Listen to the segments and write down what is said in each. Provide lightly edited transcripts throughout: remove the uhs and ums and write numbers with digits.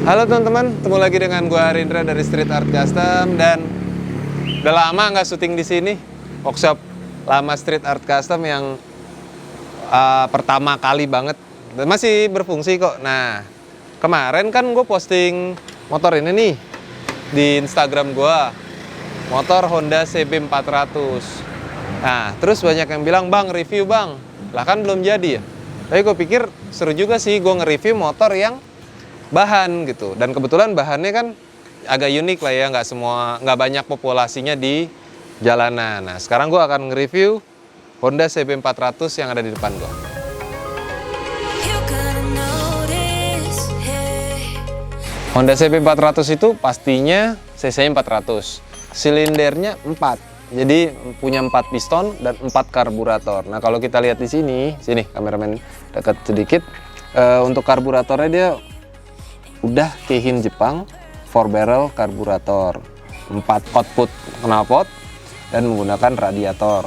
Halo teman-teman, ketemu lagi dengan gua Arindra dari Street Art Custom dan udah lama nggak syuting di sini. Workshop lama Street Art Custom yang pertama kali banget dan masih berfungsi kok. Nah, kemarin kan gue posting motor ini nih di Instagram gua, motor Honda CB 400. Nah, terus banyak yang bilang, "Bang, review bang." Lah kan belum jadi ya. Tapi gue pikir seru juga sih gue nge-review motor yang bahan gitu, dan kebetulan bahannya kan agak unik lah ya, nggak banyak populasinya di jalanan. Nah, sekarang gue akan nge-review Honda CB 400 yang ada di depan gue. Honda CB 400 itu pastinya cc 400, silindernya 4, jadi punya 4 piston dan 4 karburator. Nah, kalau kita lihat di sini kameramen dekat sedikit, untuk karburatornya dia udah Keihin Jepang 4 barrel karburator, 4 output knalpot dan menggunakan radiator.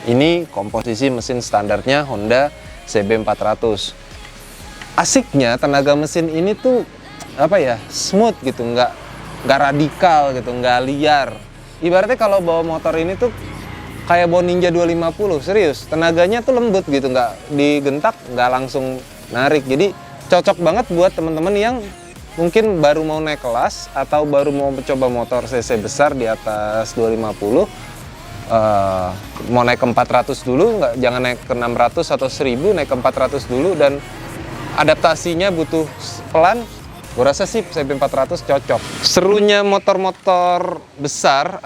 Ini komposisi mesin standarnya Honda CB 400. Asiknya tenaga mesin ini tuh apa ya, smooth gitu, nggak radikal gitu, nggak liar. Ibaratnya kalau bawa motor ini tuh kayak bawa Ninja 250, serius. Tenaganya tuh lembut gitu, nggak digentak, nggak langsung narik. Jadi cocok banget buat teman-teman yang mungkin baru mau naik kelas atau baru mau mencoba motor cc besar di atas 250. Mau naik ke 400 dulu, jangan naik ke 600 atau 1000, naik ke 400 dulu, dan adaptasinya butuh pelan. Gue rasa sih CB 400 cocok. Serunya motor-motor besar,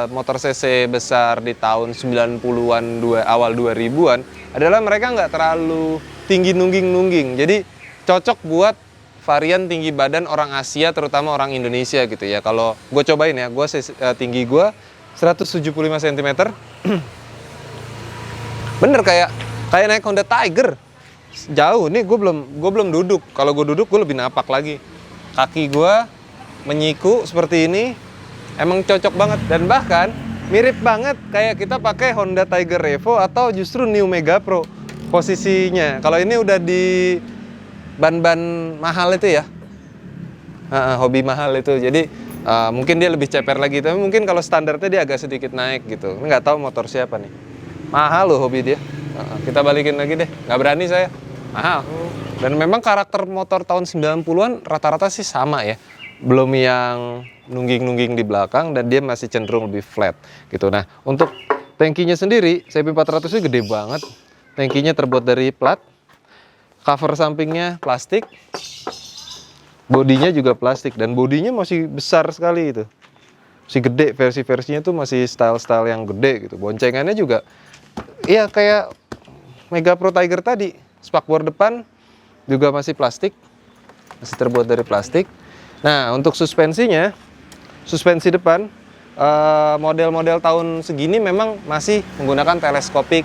motor cc besar di tahun 90-an, awal 2000-an adalah mereka nggak terlalu tinggi nungging-nungging. Jadi cocok buat varian tinggi badan orang Asia, terutama orang Indonesia gitu ya. Kalau gue cobain ya, tinggi gue 175 cm. Bener kayak naik Honda Tiger. Jauh nih, gue belum duduk. Kalau gue duduk gue lebih napak lagi. Kaki gue menyiku seperti ini, emang cocok banget. Dan bahkan mirip banget kayak kita pakai Honda Tiger Revo atau justru New Mega Pro posisinya. Kalau ini udah di ban-ban mahal itu ya, hobi mahal itu. Jadi mungkin dia lebih ceper lagi, tapi mungkin kalau standarnya dia agak sedikit naik gitu. Nggak tahu motor siapa nih, mahal loh hobi dia. Kita balikin lagi deh, nggak berani saya, mahal. Dan memang karakter motor tahun 90-an rata-rata sih sama ya, belum yang nungging-nungging di belakang, dan dia masih cenderung lebih flat gitu. Nah, untuk tangkinya sendiri CB 400 ini gede banget. Tangkinya terbuat dari plat, cover sampingnya plastik, bodinya juga plastik, dan bodinya masih besar sekali itu, masih gede. Versi-versinya tuh masih style-style yang gede gitu. Boncengannya juga ya kayak Mega Pro Tiger tadi. Spakbor depan juga masih plastik, masih terbuat dari plastik. Nah, untuk suspensinya, suspensi depan model-model tahun segini memang masih menggunakan teleskopik,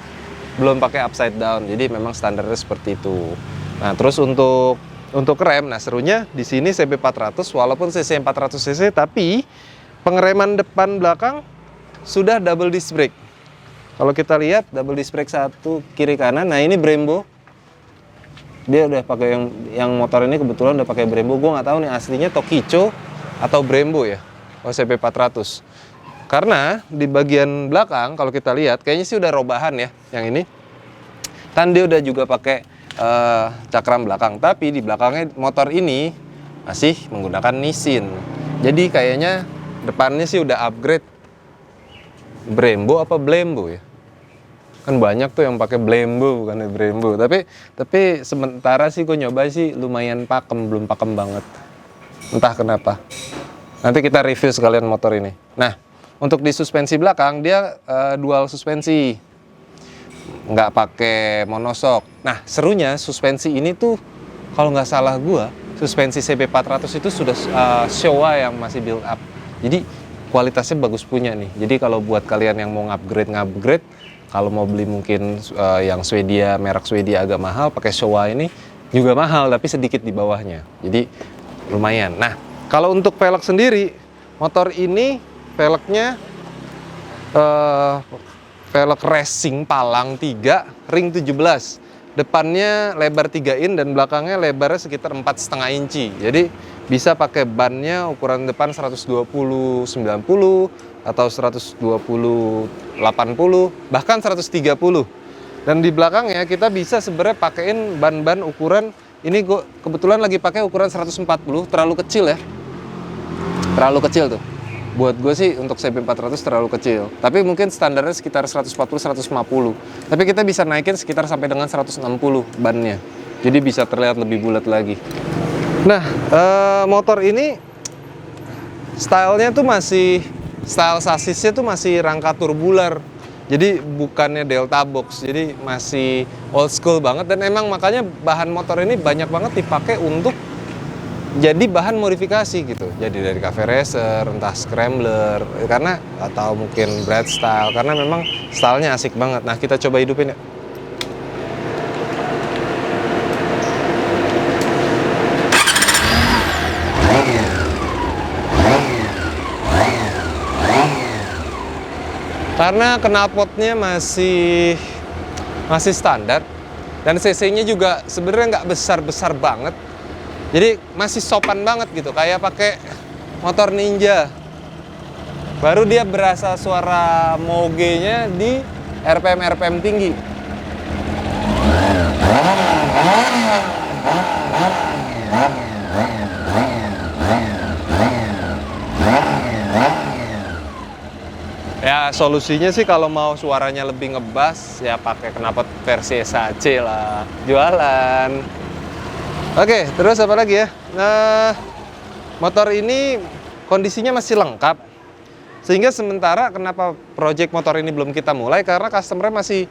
belum pakai upside down. Jadi memang standarnya seperti itu. Nah, terus untuk rem, nah serunya di sini CB 400 walaupun cc 400 cc, tapi pengereman depan belakang sudah double disc brake. Kalau kita lihat double disc brake satu kiri kanan. Nah, ini Brembo. Dia udah pakai yang motor ini kebetulan udah pakai Brembo. Gue nggak tahu nih aslinya Tokicho atau Brembo ya. CB 400. Karena di bagian belakang kalau kita lihat kayaknya sih udah robahan ya yang ini. Kan dia udah juga pakai cakram belakang, tapi di belakangnya motor ini masih menggunakan Nissin. Jadi kayaknya depannya sih udah upgrade Brembo apa Blembo ya. Kan banyak tuh yang pakai Blembo bukan Brembo. Tapi sementara sih gue nyoba sih lumayan pakem, belum pakem banget. Entah kenapa. Nanti kita review sekalian motor ini. Nah, untuk di suspensi belakang dia dual suspensi, nggak pakai monoshock. Nah, serunya suspensi ini tuh kalau nggak salah gua, suspensi CB 400 itu sudah Showa yang masih build up. Jadi kualitasnya bagus punya nih. Jadi kalau buat kalian yang mau ngupgrade, kalau mau beli mungkin yang Swedia, merek Swedia agak mahal, pakai Showa ini juga mahal tapi sedikit di bawahnya. Jadi lumayan. Nah, kalau untuk velg sendiri, motor ini velgnya velg racing Palang 3 ring 17. depannya lebar 3 in dan belakangnya lebarnya sekitar 4,5 inci. Jadi bisa pakai bannya ukuran depan 120/90 atau 120/80 bahkan 130. Dan di belakangnya kita bisa sebenarnya pakein ban-ban ukuran ini, gue kebetulan lagi pakai ukuran 140, terlalu kecil ya. Terlalu kecil tuh. Buat gue sih untuk CB400 terlalu kecil. Tapi mungkin standarnya sekitar 140-150. Tapi kita bisa naikin sekitar sampai dengan 160 bannya. Jadi bisa terlihat lebih bulat lagi. Nah, motor ini stylenya tuh masih, style sasisnya tuh masih rangka turbular. Jadi bukannya Delta Box. Jadi masih old school banget. Dan emang makanya bahan motor ini banyak banget dipakai untuk jadi bahan modifikasi gitu. Jadi dari cafe racer, entah scrambler, karena atau mungkin bread style, karena memang stylenya asik banget. Nah, kita coba hidupin ya. Karena knalpotnya masih standar dan cc-nya juga sebenarnya nggak besar-besar banget. Jadi masih sopan banget gitu, kayak pakai motor Ninja. Baru dia berasa suara moge-nya di RPM tinggi. Ya solusinya sih kalau mau suaranya lebih ngebas ya pakai knalpot versi SAC lah, jualan. Oke, terus apa lagi ya? Nah, motor ini kondisinya masih lengkap. Sehingga sementara kenapa project motor ini belum kita mulai, karena customer masih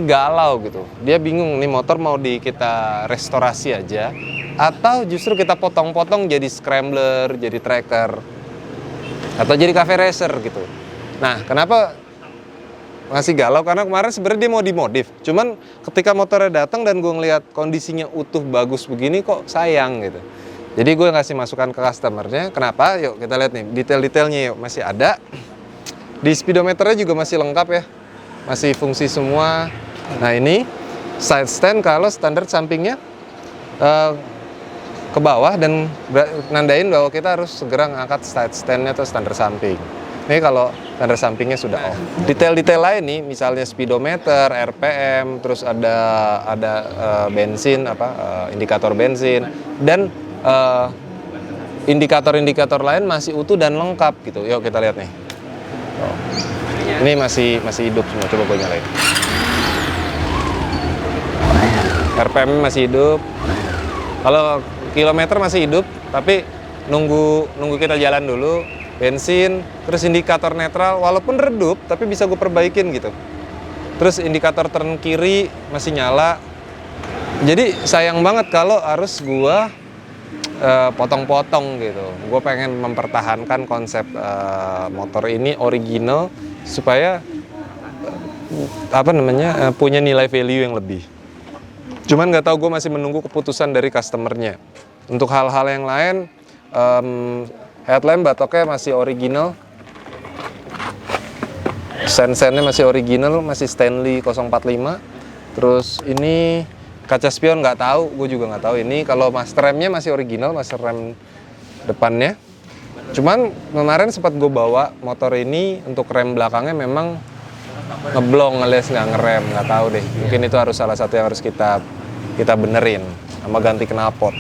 galau gitu. Dia bingung nih motor mau kita restorasi aja atau justru kita potong-potong jadi scrambler, jadi tracker atau jadi cafe racer gitu. Nah, kenapa masih galau? Karena kemarin sebenarnya dia mau dimodif. Cuman ketika motornya datang dan gue ngeliat kondisinya utuh bagus begini kok sayang gitu. Jadi gue ngasih masukan ke customernya. Kenapa? Yuk kita lihat nih detail-detailnya yuk. Masih ada. Di speedometernya juga masih lengkap ya. Masih fungsi semua. Nah ini side stand kalau standar sampingnya ke bawah dan nandain bahwa kita harus segera ngangkat side standnya atau standar samping. Ini kalau standar sampingnya sudah off. Detail-detail lain nih, misalnya speedometer, RPM, terus ada bensin, indikator bensin, dan indikator-indikator lain masih utuh dan lengkap gitu. Yuk kita lihat nih. Ini masih hidup semua. Coba gue nyalain. RPM masih hidup. Kalau kilometer masih hidup, tapi nunggu kita jalan dulu. Bensin, terus indikator netral, walaupun redup, tapi bisa gue perbaikin gitu. Terus indikator turn kiri masih nyala. Jadi sayang banget kalau harus gue potong-potong gitu. Gue pengen mempertahankan konsep motor ini original supaya punya nilai value yang lebih. Cuman nggak tahu, gue masih menunggu keputusan dari customernya. Untuk hal-hal yang lain, headlamp batoknya masih original, sen-sennya masih original, masih Stanley 045. Terus ini kaca spion nggak tahu, gue juga nggak tahu. Ini kalau master remnya masih original, master rem depannya. Cuman kemarin sempat gue bawa motor ini untuk rem belakangnya memang ngeblong alias nggak ngerem, nggak tahu deh. Mungkin itu harus salah satu yang harus kita benerin sama ganti knalpot.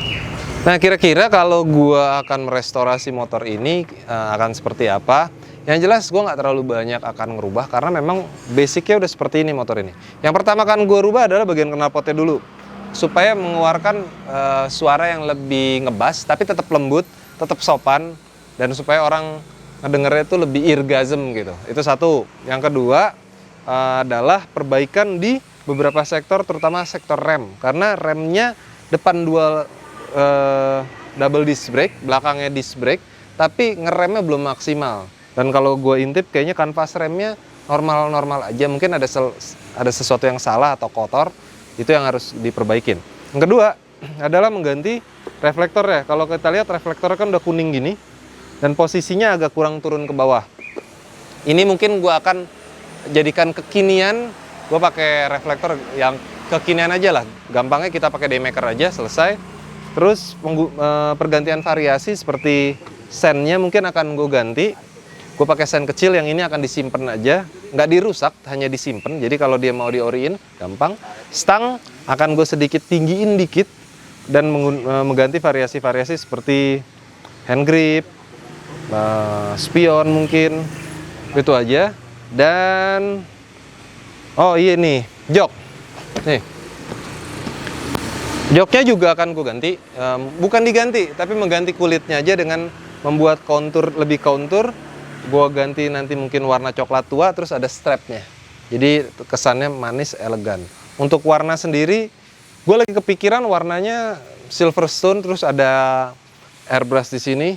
Nah, kira-kira kalau gue akan merestorasi motor ini akan seperti apa? Yang jelas gue nggak terlalu banyak akan ngerubah karena memang basicnya udah seperti ini motor ini. Yang pertama kan gue rubah adalah bagian knalpotnya dulu supaya mengeluarkan suara yang lebih ngebas tapi tetap lembut, tetap sopan, dan supaya orang ngedengernya itu lebih eargasm gitu. Itu satu. Yang kedua adalah perbaikan di beberapa sektor, terutama sektor rem, karena remnya depan double disc brake, belakangnya disc brake, tapi ngeremnya belum maksimal. Dan kalau gue intip kayaknya kanvas remnya normal-normal aja, mungkin ada sesuatu yang salah atau kotor, itu yang harus diperbaikin. Yang kedua adalah mengganti reflektor ya. Kalau kita lihat reflektornya kan udah kuning gini dan posisinya agak kurang turun ke bawah. Ini mungkin gue akan jadikan kekinian, gue pakai reflektor yang kekinian aja lah. Gampangnya kita pakai daymaker aja, selesai. Terus pergantian variasi seperti sennya mungkin akan gue ganti. Gue pakai sen kecil, yang ini akan disimpan aja, nggak dirusak, hanya disimpan. Jadi kalau dia mau dioriin, gampang. Stang akan gue sedikit tinggiin dikit dan mengganti variasi-variasi seperti hand grip, spion mungkin, itu aja. Dan oh iya nih, jok. Nih. Joknya juga akan gue ganti, bukan diganti, tapi mengganti kulitnya aja dengan membuat kontur, lebih kontur. Gue ganti nanti mungkin warna coklat tua, terus ada strapnya. Jadi kesannya manis, elegan. Untuk warna sendiri, gue lagi kepikiran warnanya Silverstone, terus ada airbrush di sini,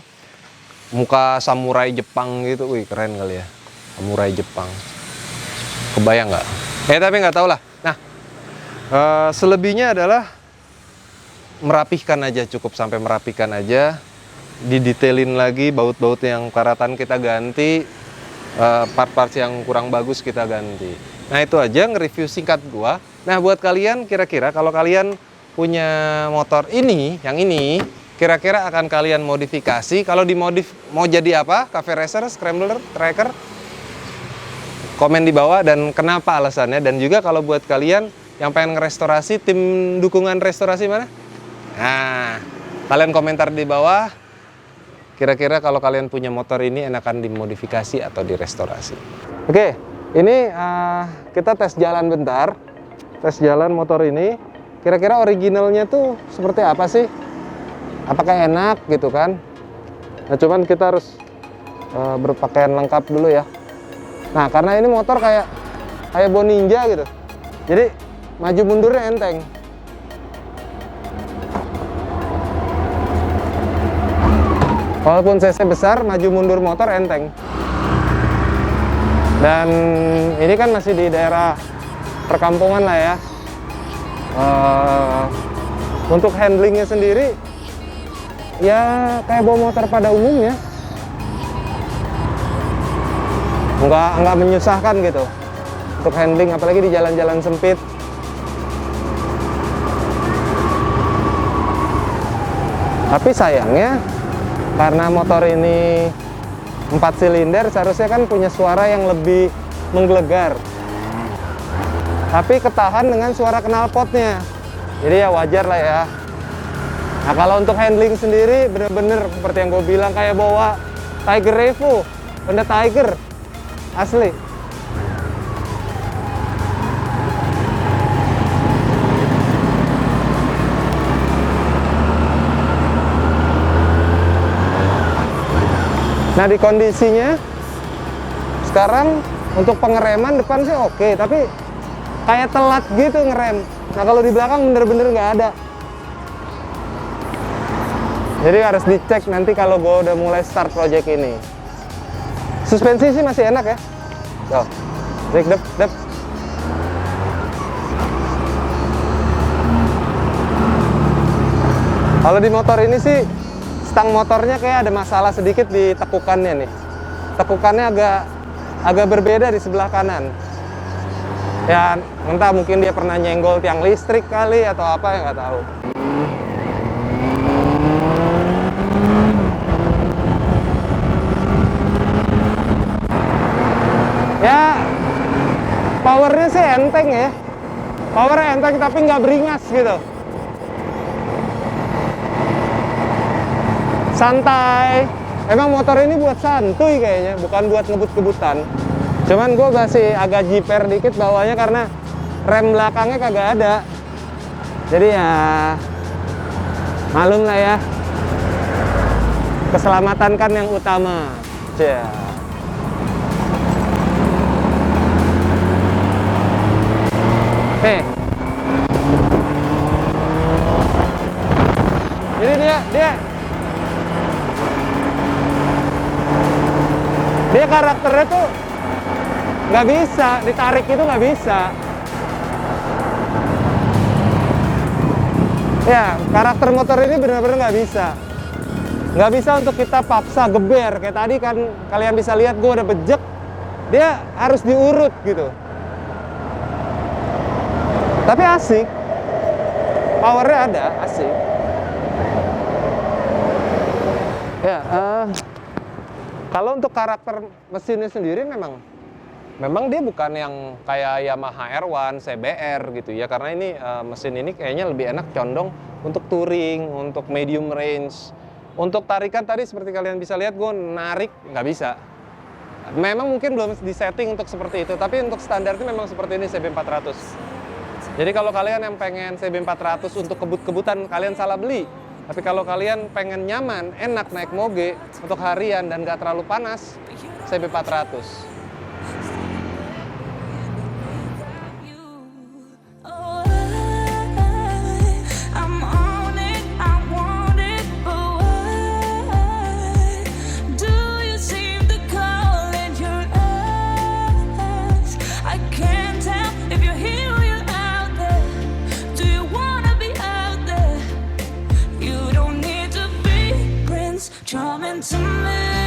muka samurai Jepang gitu. Wih, keren kali ya, samurai Jepang. Kebayang nggak? Tapi nggak tahu lah. Nah, selebihnya adalah merapihkan aja, cukup sampai merapihkan aja, didetailin lagi, baut-baut yang karatan kita ganti, part-part yang kurang bagus kita ganti. Nah itu aja nge-review singkat gua. Nah buat kalian, kira-kira kalau kalian punya motor ini, yang ini, kira-kira akan kalian modifikasi, kalau dimodif mau jadi apa? Cafe racer, scrambler, tracker? Komen di bawah dan kenapa alasannya. Dan juga kalau buat kalian yang pengen ngerestorasi, tim dukungan restorasi mana? Nah, kalian komentar di bawah, kira-kira kalau kalian punya motor ini enakan dimodifikasi atau direstorasi. Oke, ini kita tes jalan bentar. Tes jalan motor ini, kira-kira originalnya tuh seperti apa sih? Apakah enak gitu kan? Nah, cuman kita harus berpakaian lengkap dulu ya. Nah, karena ini motor kayak Bo Ninja gitu. Jadi, maju mundurnya enteng. Walaupun cc besar, maju mundur motor enteng. Dan ini kan masih di daerah perkampungan lah ya. Untuk handlingnya sendiri, ya kayak bawa motor pada umumnya. Nggak menyusahkan gitu. Untuk handling, apalagi di jalan-jalan sempit. Tapi sayangnya, karena motor ini 4 silinder, seharusnya kan punya suara yang lebih menggelegar. Tapi ketahan dengan suara knalpotnya. Jadi ya wajar lah ya. Nah kalau untuk handling sendiri, bener-bener seperti yang gue bilang, kayak bawa Tiger Revo, Honda Tiger. Asli. Nah di kondisinya sekarang untuk pengereman depan sih oke, tapi kayak telat gitu ngerem. Nah kalau di belakang bener-bener nggak ada. Jadi harus dicek nanti kalau gue udah mulai start project ini. Suspensi sih masih enak ya. Tuh, dep. Kalau di motor ini sih stang motornya kayak ada masalah sedikit di tekukannya nih. Tekukannya agak berbeda di sebelah kanan. Ya entah mungkin dia pernah nyenggol tiang listrik kali atau apa, ya nggak tahu. Ya powernya sih enteng ya. Powernya enteng tapi nggak beringas gitu. Santai. Emang motor ini buat santuy kayaknya, bukan buat ngebut-ngebutan. Cuman gue masih agak jiper dikit bawahnya karena rem belakangnya kagak ada. Jadi ya malum lah ya. Keselamatan kan yang utama. Ya. Oke. Jadi dia karakternya tuh nggak bisa ditarik, itu nggak bisa. Ya karakter motor ini benar-benar nggak bisa untuk kita paksa geber kayak tadi kan. Kalian bisa lihat gue udah bejek, dia harus diurut gitu. Tapi asik, powernya ada, asik. Ya, kalau untuk karakter mesinnya sendiri memang dia bukan yang kayak Yamaha R1, CBR gitu ya, karena ini mesin ini kayaknya lebih enak condong untuk touring, untuk medium range. Untuk tarikan tadi seperti kalian bisa lihat, gue narik nggak bisa. Memang mungkin belum disetting untuk seperti itu, tapi untuk standarnya memang seperti ini CB400. Jadi kalau kalian yang pengen CB400 untuk kebut-kebutan, kalian salah beli. Tapi kalau kalian pengen nyaman, enak naik moge untuk harian dan nggak terlalu panas, CB400. Coming to me.